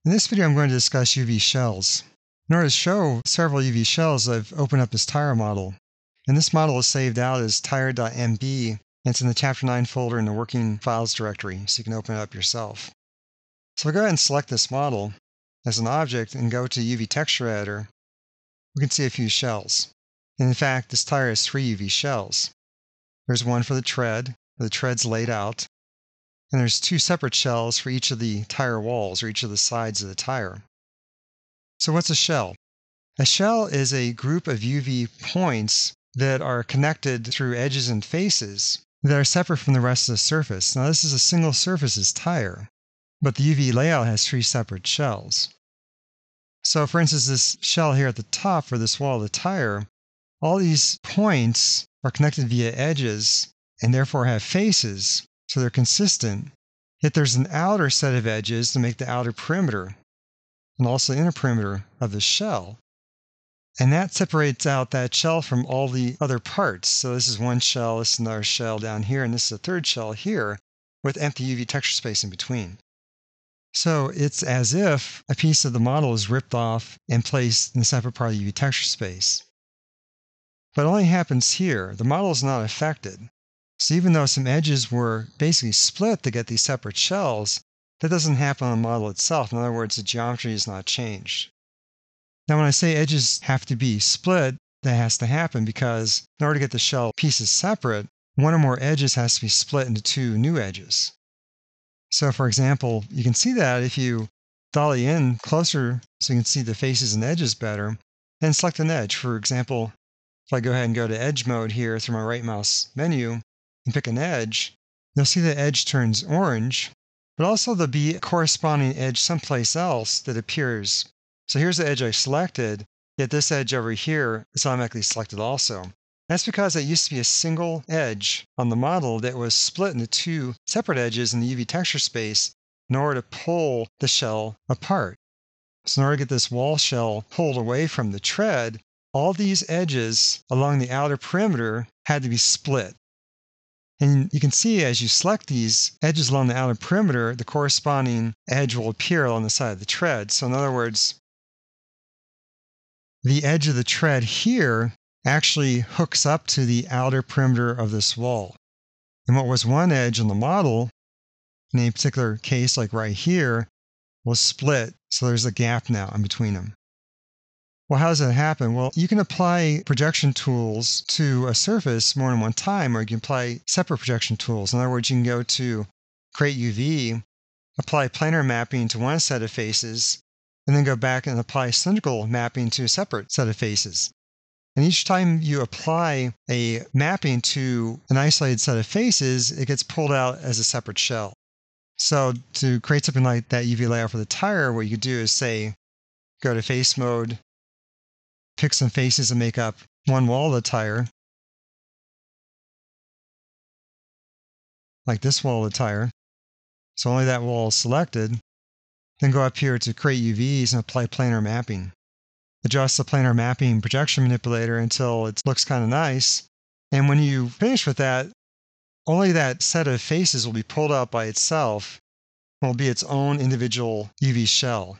In this video, I'm going to discuss UV shells. In order to show several UV shells, I've opened up this tire model. And this model is saved out as tire.mb, and it's in the Chapter 9 folder in the Working Files directory, so you can open it up yourself. So if I go ahead and select this model as an object and go to UV Texture Editor, we can see a few shells. And in fact, this tire has 3 UV shells. There's one for the tread, where the tread's laid out, and there's 2 separate shells for each of the tire walls, or each of the sides of the tire. So what's a shell? A shell is a group of UV points that are connected through edges and faces that are separate from the rest of the surface. Now this is a single surface's tire, but the UV layout has 3 separate shells. So for instance, this shell here at the top for this wall of the tire, all these points are connected via edges and therefore have faces, so they're consistent. Yet there's an outer set of edges to make the outer perimeter, and also the inner perimeter of the shell. And that separates out that shell from all the other parts. So this is one shell, this is another shell down here, and this is a third shell here with empty UV texture space in between. So it's as if a piece of the model is ripped off and placed in a separate part of the UV texture space. But it only happens here. The model is not affected. So even though some edges were basically split to get these separate shells, that doesn't happen on the model itself. In other words, the geometry is not changed. Now when I say edges have to be split, that has to happen because in order to get the shell pieces separate, one or more edges has to be split into 2 new edges. So for example, you can see that if you dolly in closer so you can see the faces and edges better, and select an edge. For example, if I go ahead and go to edge mode here through my right mouse menu and pick an edge, you'll see the edge turns orange, but also there'll be a corresponding edge someplace else that appears. So here's the edge I selected, yet this edge over here is automatically selected also. That's because it used to be a single edge on the model that was split into 2 separate edges in the UV texture space in order to pull the shell apart. So in order to get this wall shell pulled away from the tread, all these edges along the outer perimeter had to be split. And you can see as you select these edges along the outer perimeter, the corresponding edge will appear along the side of the tread. So in other words, the edge of the tread here actually hooks up to the outer perimeter of this wall. And what was one edge on the model, in a particular case like right here, was split, so there's a gap now in between them. Well, how does that happen? Well, you can apply projection tools to a surface more than one time, or you can apply separate projection tools. In other words, you can go to Create UV, apply planar mapping to one set of faces, and then go back and apply cylindrical mapping to a separate set of faces. And each time you apply a mapping to an isolated set of faces, it gets pulled out as a separate shell. So to create something like that UV layout for the tire, what you could do is say, go to face mode, pick some faces and make up one wall of the tire, like this wall of the tire. So only that wall is selected. Then go up here to Create UVs and apply planar mapping. Adjust the planar mapping projection manipulator until it looks kind of nice. And when you finish with that, only that set of faces will be pulled out by itself and will be its own individual UV shell.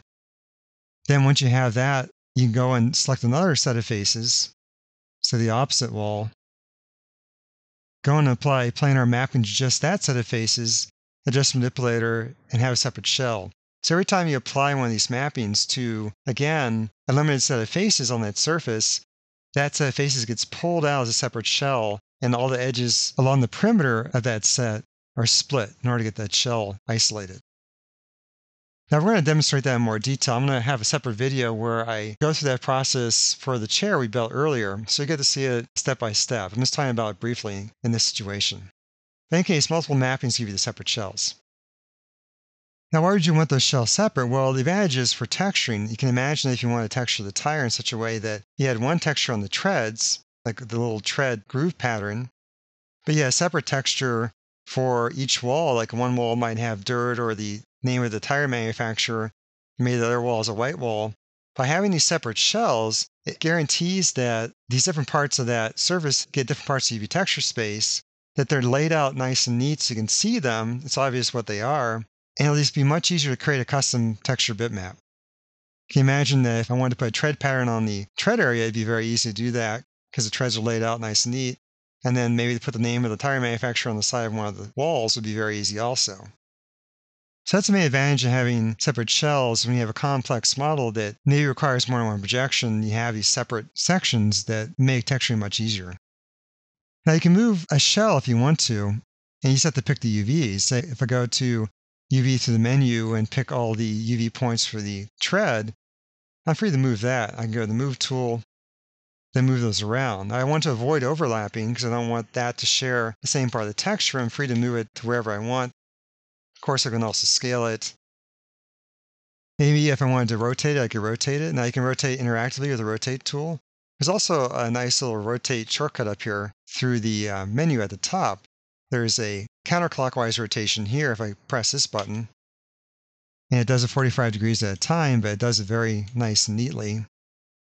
Then once you have that, you can go and select another set of faces, so the opposite wall. Go and apply planar mapping to just that set of faces, adjust the manipulator, and have a separate shell. So every time you apply one of these mappings to, again, a limited set of faces on that surface, that set of faces gets pulled out as a separate shell, and all the edges along the perimeter of that set are split in order to get that shell isolated. Now we're going to demonstrate that in more detail. I'm going to have a separate video where I go through that process for the chair we built earlier, so you get to see it step by step. I'm just talking about it briefly in this situation. In any case, multiple mappings give you the separate shells. Now, why would you want those shells separate? Well, the advantage is for texturing. You can imagine if you want to texture the tire in such a way that you had one texture on the treads, like the little tread groove pattern, but you had a separate texture for each wall. Like one wall might have dirt or the name of the tire manufacturer, maybe the other wall is a white wall. By having these separate shells, it guarantees that these different parts of that surface get different parts of UV texture space, that they're laid out nice and neat so you can see them. It's obvious what they are. and it'll just be much easier to create a custom texture bitmap. Can you imagine that if I wanted to put a tread pattern on the tread area, it'd be very easy to do that because the treads are laid out nice and neat. And then maybe to put the name of the tire manufacturer on the side of one of the walls would be very easy also. So that's the main advantage of having separate shells. When you have a complex model that maybe requires more than one projection, you have these separate sections that make texturing much easier. Now you can move a shell if you want to, and you just have to pick the UVs. Say if I go to UV through the menu and pick all the UV points for the tread, I'm free to move that. I can go to the Move tool, then move those around. I want to avoid overlapping because I don't want that to share the same part of the texture. I'm free to move it to wherever I want. Of course, I can also scale it. Maybe if I wanted to rotate it, I could rotate it. Now you can rotate interactively with the Rotate tool. There's also a nice little rotate shortcut up here through the menu at the top. There's a counterclockwise rotation here if I press this button. And it does it 45 degrees at a time, but it does it very nice and neatly.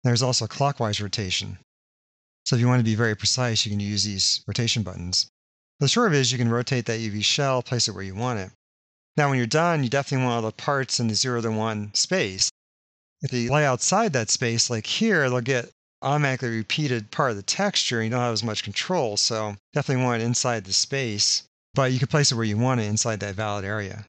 There's also a clockwise rotation. So if you want to be very precise, you can use these rotation buttons. The short of it is you can rotate that UV shell, place it where you want it. Now when you're done, you definitely want all the parts in the 0 to 1 space. If you lay outside that space, like here, they'll get automatically repeated part of the texture and you don't have as much control, so definitely want it inside the space, but you can place it where you want it inside that valid area.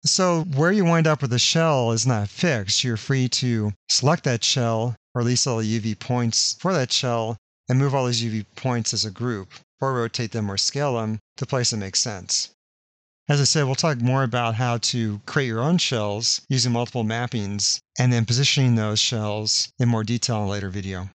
So where you wind up with the shell is not fixed. You're free to select that shell, or at least all the UV points for that shell, and move all those UV points as a group, or rotate them or scale them to a place that makes sense. As I said, we'll talk more about how to create your own shells using multiple mappings, and then positioning those shells in more detail in a later video.